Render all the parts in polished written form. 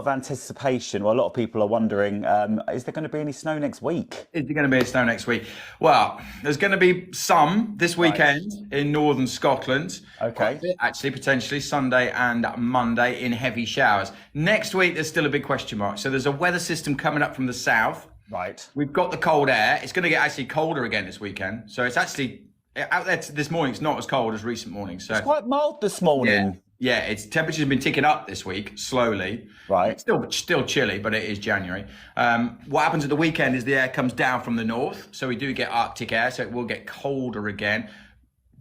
of anticipation. Well, a lot of people are wondering, is there going to be any snow next week? Is there going to be snow next week? Well, there's going to be some this weekend in northern Scotland. Okay. Quite a bit, actually, potentially Sunday and Monday in heavy showers. Next week, there's still a big question mark. So there's a weather system coming up from the south. Right. We've got the cold air. It's going to get actually colder again this weekend. So it's actually out there this morning. It's not as cold as recent mornings. So It's quite mild this morning. yeah, its temperatures have been ticking up this week slowly. Right. It's still chilly, but it is January. What happens at the weekend is the air comes down from the north, so we do get Arctic air, so it will get colder again.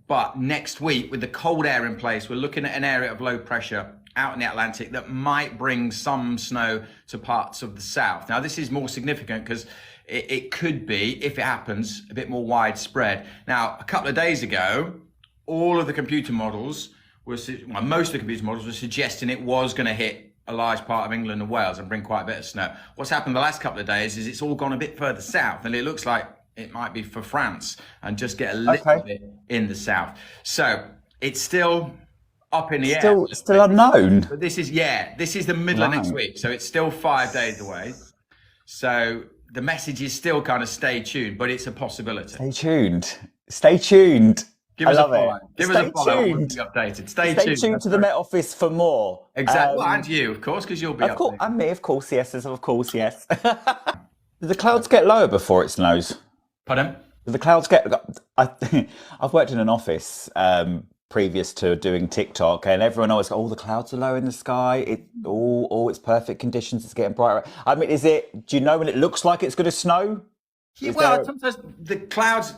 But next week, with the cold air in place, we're looking at an area of low pressure out in the Atlantic that might bring some snow to parts of the south. Now, this is more significant because it could be, if it happens, a bit more widespread. Now, a couple of days ago, all of the computer models most of the computer models were suggesting it was going to hit a large part of England and Wales and bring quite a bit of snow. What's happened the last couple of days is it's all gone a bit further south, and it looks like it might be for France and just get a little bit in the south. So it's still up in the air. Still unknown. But this is the middle of next week, so it's still 5 days away. So the message is still kind of stay tuned, but it's a possibility. Stay tuned. Stay tuned. Give us I a love follow. it. Give us a follow. We'll be updated. Stay tuned to the Metoffice for more. Exactly. Well, and you, of course, because you'll be updated. And me, of course, yes. Of course, yes. Do the clouds get lower before it snows? Pardon? Do the clouds get... I've worked in an office previous to doing TikTok, and everyone always goes, "Oh, the clouds are low in the sky. It's perfect conditions. It's getting brighter." I mean, do you know when it looks like it's going to snow? Yeah, sometimes the clouds,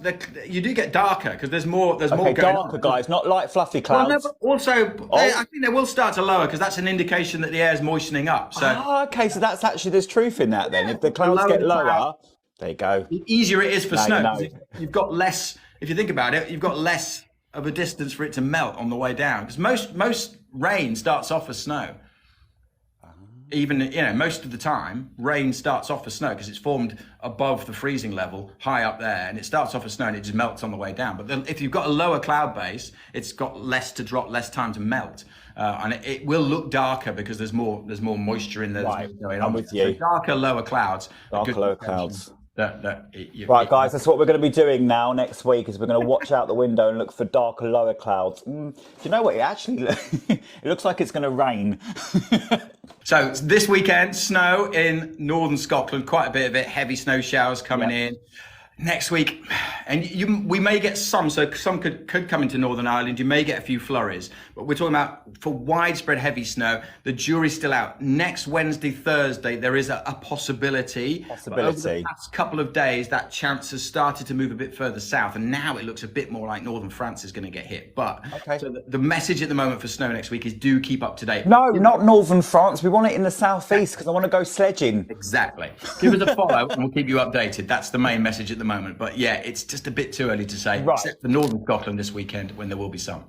you do get darker because there's more going darker, on. guys, not light fluffy clouds. Well, no, but also, I think they will start to lower because that's an indication that the air is moistening up. So, okay, so there's truth in that then. If the clouds get lower, there you go. The easier it is for snow. You know. You've got less, if you think about it, you've got less of a distance for it to melt on the way down because most rain starts off as snow. Even, most of the time, rain starts off as snow because it's formed above the freezing level, high up there, and it starts off as snow and it just melts on the way down. But then if you've got a lower cloud base, it's got less to drop, less time to melt. And it will look darker because there's more moisture in there. Right, going I'm on. with you. So darker, lower clouds. Right, guys, that's what we're going to be doing now next week is we're going to watch out the window and look for darker, lower clouds. Do you know what? It looks like it's going to rain. So this weekend, snow in northern Scotland, quite a bit of it, heavy snow showers coming in. Next week, and we may get some could come into Northern Ireland. You may get a few flurries, but we're talking about for widespread heavy snow. The jury's still out. Next Wednesday, Thursday, there is a possibility. But over the past couple of days, that chance has started to move a bit further south, and now it looks a bit more like northern France is going to get hit. But so the message at the moment for snow next week is do keep up to date. No, not northern France. We want it in the southeast because I want to go sledging. Exactly. Give us a follow, and we'll keep you updated. That's the main message at the moment. But yeah, it's just a bit too early to say, except for northern Scotland this weekend when there will be some.